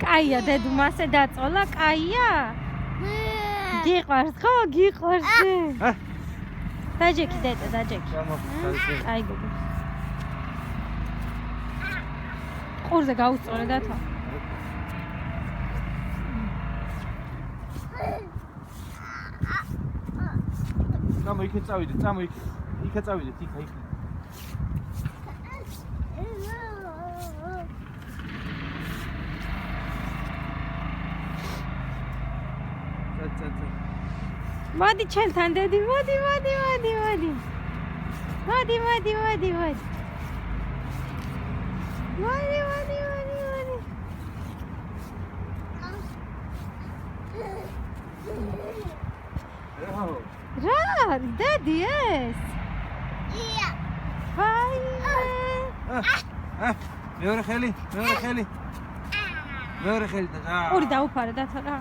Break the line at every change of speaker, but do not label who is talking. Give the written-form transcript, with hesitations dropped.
კაია დედუ მასე დაწოლა კაია გიყვარს ხო გიყვარს დაჯექი დედა დაჯექი აი გოგო ყურზე გაუსწორე დათო
წამო იქე წავიდეთ წამო იქე წავიდეთ იქა
მოდი ჩემთან დედი მოდი რა დედი ეს ვაი
მეორე ხელი
ორი დაუფარე დათო რა